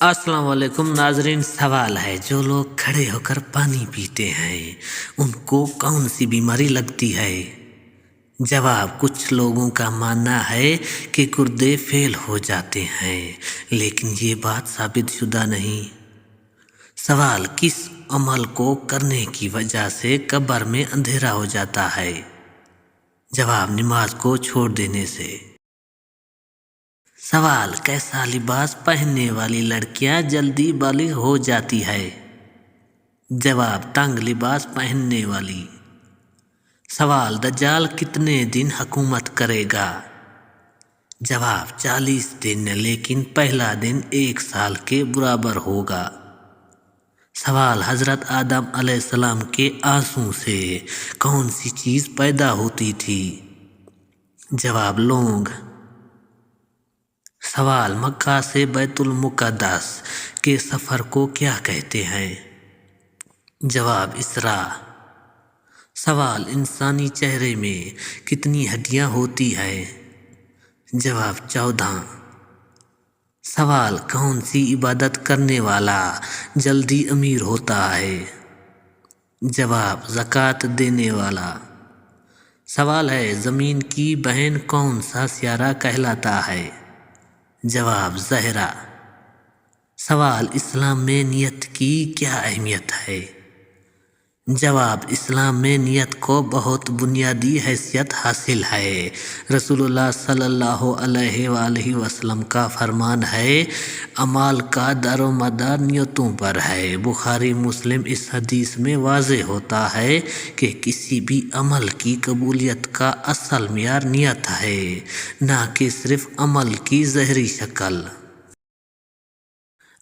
अस्सलाम वालेकुम नाजरीन। सवाल है, जो लोग खड़े होकर पानी पीते हैं उनको कौन सी बीमारी लगती है? जवाब, कुछ लोगों का मानना है कि गुर्दे फेल हो जाते हैं, लेकिन ये बात साबित शुदा नहीं। सवाल, किस अमल को करने की वजह से कब्र में अंधेरा हो जाता है? जवाब, नमाज को छोड़ देने से। सवाल, कैसा लिबास पहनने वाली लड़कियां जल्दी बालिग हो जाती है? जवाब, तंग लिबास पहनने वाली। सवाल, दज्जाल कितने दिन हुकूमत करेगा? जवाब, 40 दिन, लेकिन पहला दिन 1 साल के बराबर होगा। सवाल, हजरत आदम अलैहिस्सलाम के आंसू से कौन सी चीज़ पैदा होती थी? जवाब, लौंग। सवाल, मक्का से बैतुल मुक़द्दस के सफ़र को क्या कहते हैं? जवाब, इसरा। सवाल, इंसानी चेहरे में कितनी हड्डियां होती है? जवाब, 14। सवाल, कौन सी इबादत करने वाला जल्दी अमीर होता है? जवाब, ज़कात देने वाला। सवाल है, ज़मीन की बहन कौन सा सियारा कहलाता है? जवाब, ज़हरा। सवाल, इस्लाम में नियत की क्या अहमियत है? जवाब, इस्लाम में नियत को बहुत बुनियादी हैसियत हासिल है। रसूलुल्लाह सल्लल्लाहु अलैहि वसल्लम का फरमान है, अमाल का दारोमदार नियतों पर है। बुखारी मुस्लिम इस हदीस में वाज़े होता है कि किसी भी अमल की कबूलियत का असल मियार नियत है, ना कि सिर्फ अमल की ज़ाहिरी शक्ल।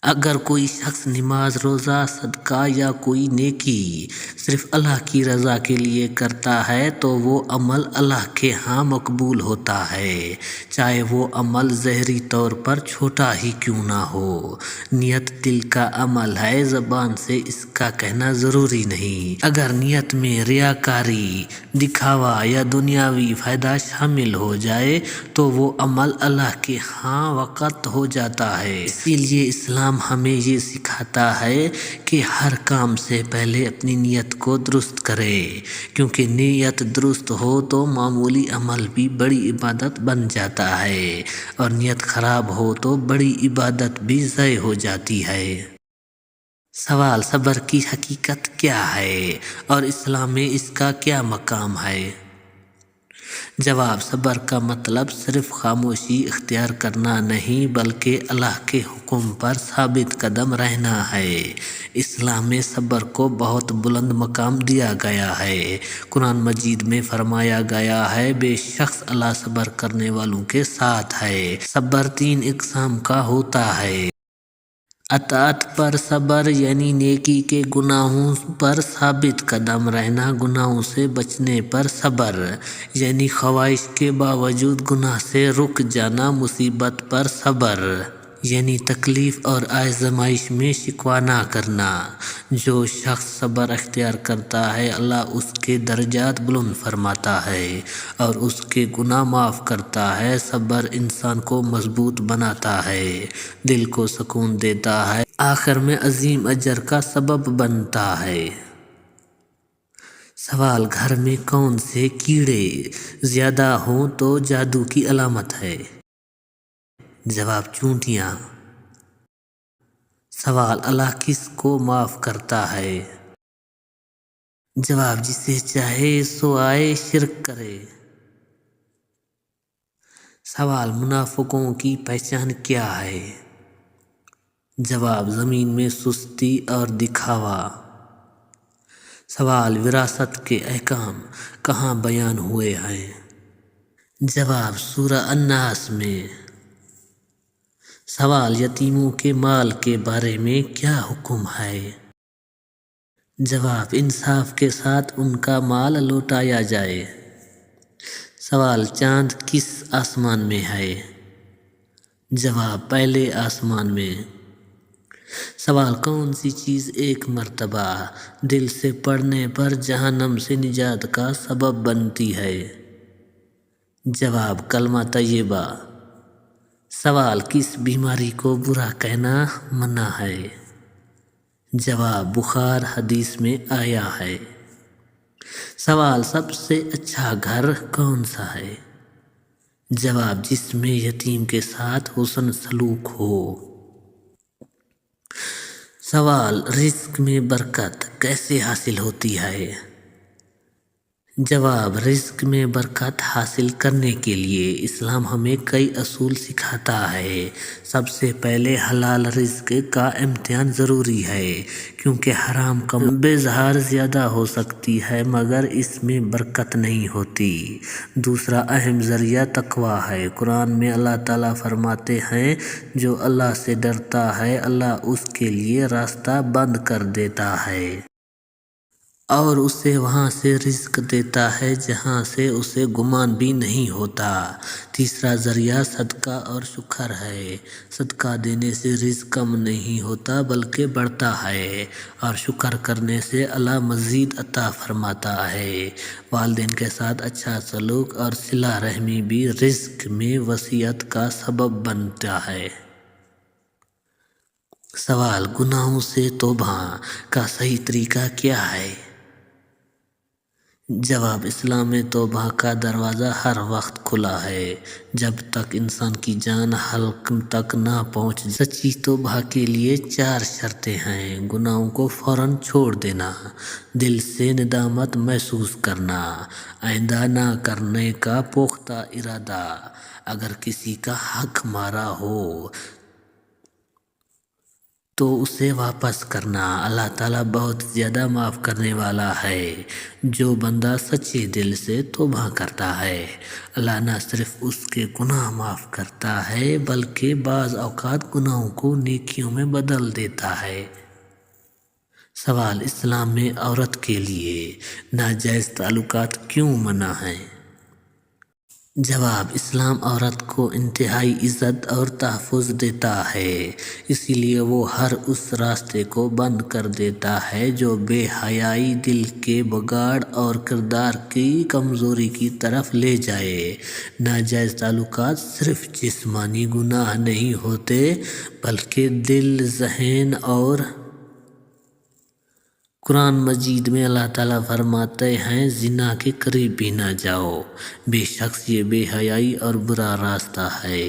अगर कोई शख्स नमाज, रोज़ा, सदका या कोई नेकी सिर्फ अल्लाह की रज़ा के लिए करता है तो वो अमल अल्लाह के यहाँ मकबूल होता है, चाहे वो अमल ज़ाहिरी तौर पर छोटा ही क्यों ना हो। नियत दिल का अमल है, ज़बान से इसका कहना ज़रूरी नहीं। अगर नियत में रियाकारी, दिखावा या दुनियावी फ़ायदा शामिल हो जाए तो वो अमल अल्लाह के यहाँ वक़्त हो जाता है। इसीलिए इस्लाम हमें ये सिखाता है कि हर काम से पहले अपनी नियत को दुरुस्त करे, क्योंकि नियत दुरुस्त हो तो मामूली अमल भी बड़ी इबादत बन जाता है, और नियत खराब हो तो बड़ी इबादत भी ज़ाय हो जाती है। सवाल, सब्र की हकीकत क्या है और इस्लाम में इसका क्या मकाम है? जवाब, सब्र का मतलब सिर्फ खामोशी इख्तियार करना नहीं, बल्कि अल्लाह के हुक्म पर साबित कदम रहना है। इस्लाम में सब्र को बहुत बुलंद मकाम दिया गया है। कुरान मजीद में फरमाया गया है, बेशक अल्लाह सब्र करने वालों के साथ है। सब्र 3 इक़साम का होता है। अताअत पर सब्र यानी नेकी के गुनाहों पर साबित कदम रहना, गुनाहों से बचने पर सब्र यानी ख्वाहिश के बावजूद गुनाह से रुक जाना, मुसीबत पर सब्र यानी तकलीफ़ और आज़माइश में शिकवा ना करना। जो शख्स सब्र अख्तियार करता है, अल्लाह उसके दर्जात बुलंद फरमाता है और उसके गुनाह माफ़ करता है। सब्र इंसान को मजबूत बनाता है, दिल को सुकून देता है, आखिर में अजीम अजर का सबब बनता है। सवाल, घर में कौन से कीड़े ज़्यादा हों तो जादू की अलामत है? जवाब, चूंटियाँ। सवाल, अल्लाह किसको माफ़ करता है? जवाब, जिसे चाहे सो आए शिरक करे। सवाल, मुनाफिकों की पहचान क्या है? जवाब, ज़मीन में सुस्ती और दिखावा। सवाल, विरासत के अहकाम कहाँ बयान हुए हैं? जवाब, सूरा अन्नास में। सवाल, यतीमों के माल के बारे में क्या हुक्म है? जवाब, इंसाफ के साथ उनका माल लौटाया जाए। सवाल, चाँद किस आसमान में है? जवाब, पहले आसमान में। सवाल, कौन सी चीज़ एक मर्तबा दिल से पढ़ने पर जहन्नम से निजात का सबब बनती है? जवाब, कलमा तय्यबा। سوال: کس بیماری کو برا کہنا منع ہے؟ جواب: بخار حدیث میں آیا ہے۔ سوال: سب سے اچھا گھر کون سا ہے؟ جواب: جس میں یتیم کے ساتھ حسن سلوک ہو۔ سوال: رزق میں برکت کیسے حاصل ہوتی ہے؟ جواب: رزق میں برکت حاصل کرنے کے لیے اسلام ہمیں کئی اصول سکھاتا ہے۔ سب سے پہلے حلال رزق کا امتحان ضروری ہے، کیونکہ حرام کمائی بظاہر زیادہ ہو سکتی ہے مگر اس میں برکت نہیں ہوتی۔ دوسرا اہم ذریعہ تقویٰ ہے۔ قرآن میں اللہ تعالیٰ فرماتے ہیں، جو اللہ سے ڈرتا ہے اللہ اس کے لیے راستہ بند کر دیتا ہے اور اسے وہاں سے رزق دیتا ہے جہاں سے اسے گمان بھی نہیں ہوتا۔ تیسرا ذریعہ صدقہ اور شکر ہے۔ صدقہ دینے سے رزق کم نہیں ہوتا بلکہ بڑھتا ہے اور شکر کرنے سے اللہ مزید عطا فرماتا ہے۔ والدین کے ساتھ اچھا سلوک اور صلہ رحمی بھی رزق میں وسعت کا سبب بنتا ہے۔ سوال: گناہوں سے توبہ کا صحیح طریقہ کیا ہے؟ جواب: اسلام میں توبہ کا دروازہ ہر وقت کھلا ہے جب تک انسان کی جان حلق تک نہ پہنچ جائے۔ سچی توبہ کے لیے 4 شرطیں ہیں۔ گناہوں کو فوراً چھوڑ دینا، دل سے ندامت محسوس کرنا، آئندہ نہ کرنے کا پختہ ارادہ، اگر کسی کا حق مارا ہو تو اسے واپس کرنا۔ اللہ تعالیٰ بہت زیادہ معاف کرنے والا ہے۔ جو بندہ سچے دل سے توبہ کرتا ہے اللہ نہ صرف اس کے گناہ معاف کرتا ہے بلکہ بعض اوقات گناہوں کو نیکیوں میں بدل دیتا ہے۔ سوال: اسلام میں عورت کے لیے ناجائز تعلقات کیوں منع ہیں؟ جواب: اسلام عورت کو انتہائی عزت اور تحفظ دیتا ہے، اسی لیے وہ ہر اس راستے کو بند کر دیتا ہے جو بے حیائی، دل کے بگاڑ اور کردار کی کمزوری کی طرف لے جائے۔ ناجائز تعلقات صرف جسمانی گناہ نہیں ہوتے بلکہ دل، ذہن اور قرآن مجید میں اللہ تعالیٰ فرماتے ہیں، زنا کے قریب بھی نہ جاؤ، بے شک یہ بے حیائی اور برا راستہ ہے۔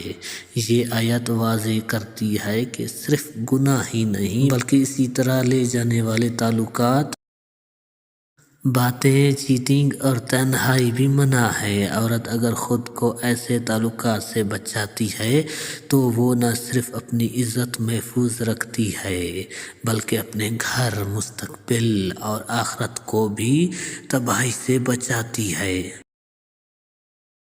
یہ آیت واضح کرتی ہے کہ صرف گناہ ہی نہیں بلکہ اسی طرح لے جانے والے تعلقات، باتیں، چیٹنگ اور تنہائی بھی منع ہے۔ عورت اگر خود کو ایسے تعلقات سے بچاتی ہے تو وہ نہ صرف اپنی عزت محفوظ رکھتی ہے بلکہ اپنے گھر، مستقبل اور آخرت کو بھی تباہی سے بچاتی ہے۔